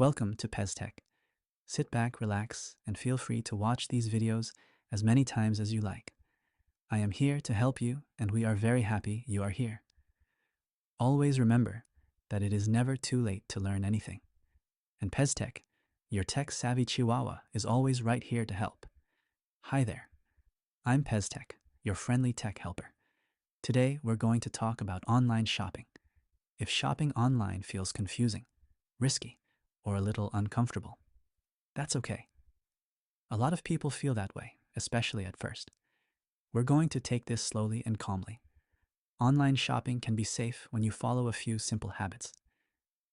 Welcome to Pez-Tech. Sit back, relax, and feel free to watch these videos as many times as you like. I am here to help you, and we are very happy you are here. Always remember that it is never too late to learn anything. And Pez-Tech, your tech-savvy chihuahua, is always right here to help. Hi there. I'm Pez-Tech, your friendly tech helper. Today, we're going to talk about online shopping. If shopping online feels confusing, risky, or a little uncomfortable, that's okay. A lot of people feel that way, especially at first. We're going to take this slowly and calmly. Online shopping can be safe when you follow a few simple habits.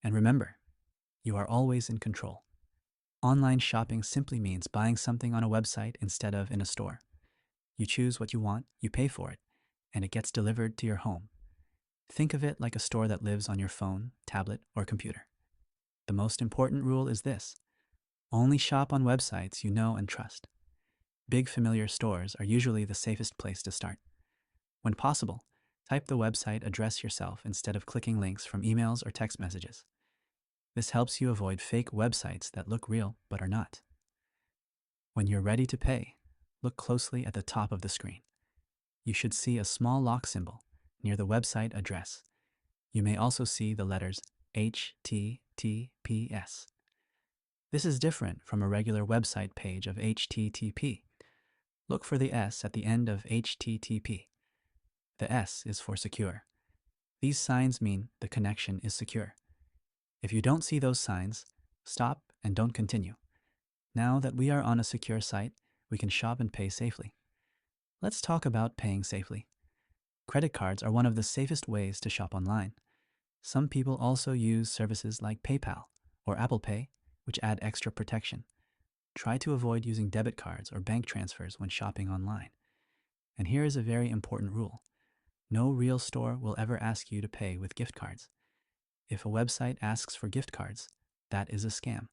And remember, you are always in control. Online shopping simply means buying something on a website instead of in a store. You choose what you want, you pay for it, and it gets delivered to your home. Think of it like a store that lives on your phone, tablet, or computer. The most important rule is this: only shop on websites you know and trust. Big familiar stores are usually the safest place to start. When possible, type the website address yourself instead of clicking links from emails or text messages. This helps you avoid fake websites that look real but are not. When you're ready to pay, look closely at the top of the screen. You should see a small lock symbol near the website address. You may also see the letters HTTPS. This is different from a regular website page of HTTP. Look for the S at the end of HTTP. The S is for secure. These signs mean the connection is secure. If you don't see those signs, stop and don't continue. Now that we are on a secure site, we can shop and pay safely. Let's talk about paying safely. Credit cards are one of the safest ways to shop online. Some people also use services like PayPal or Apple Pay, which add extra protection. Try to avoid using debit cards or bank transfers when shopping online. And here is a very important rule: no real store will ever ask you to pay with gift cards. If a website asks for gift cards, that is a scam.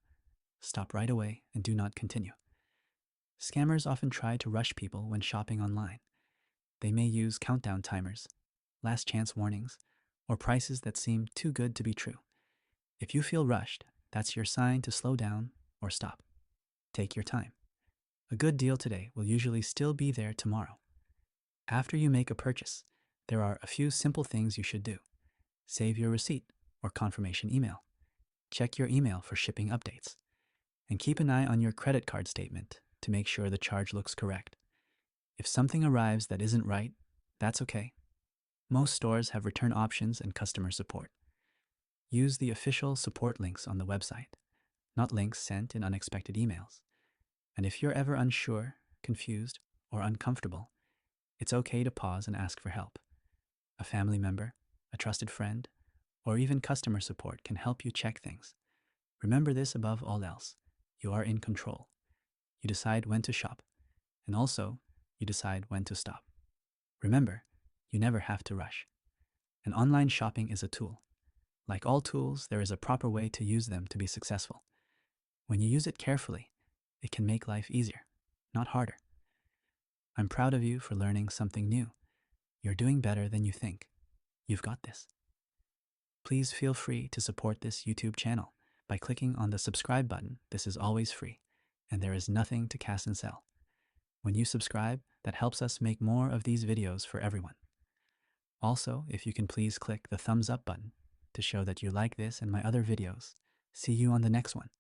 Stop right away and do not continue. Scammers often try to rush people when shopping online. They may use countdown timers, last chance warnings, or prices that seem too good to be true. If you feel rushed, that's your sign to slow down or stop. Take your time. A good deal today will usually still be there tomorrow. After you make a purchase, there are a few simple things you should do. Save your receipt or confirmation email. Check your email for shipping updates. And keep an eye on your credit card statement to make sure the charge looks correct. If something arrives that isn't right, that's okay. Most stores have return options and customer support. Use the official support links on the website, not links sent in unexpected emails. And if you're ever unsure, confused, or uncomfortable, it's okay to pause and ask for help. A family member, a trusted friend, or even customer support can help you check things. Remember this above all else: you are in control. You decide when to shop, and also you decide when to stop. Remember, you never have to rush. And online shopping is a tool. Like all tools, there is a proper way to use them to be successful. When you use it carefully, it can make life easier, not harder. I'm proud of you for learning something new. You're doing better than you think. You've got this. Please feel free to support this YouTube channel by clicking on the subscribe button. This is always free, and there is nothing to cast and sell. When you subscribe, that helps us make more of these videos for everyone. Also, if you can please click the thumbs up button to show that you like this and my other videos. See you on the next one.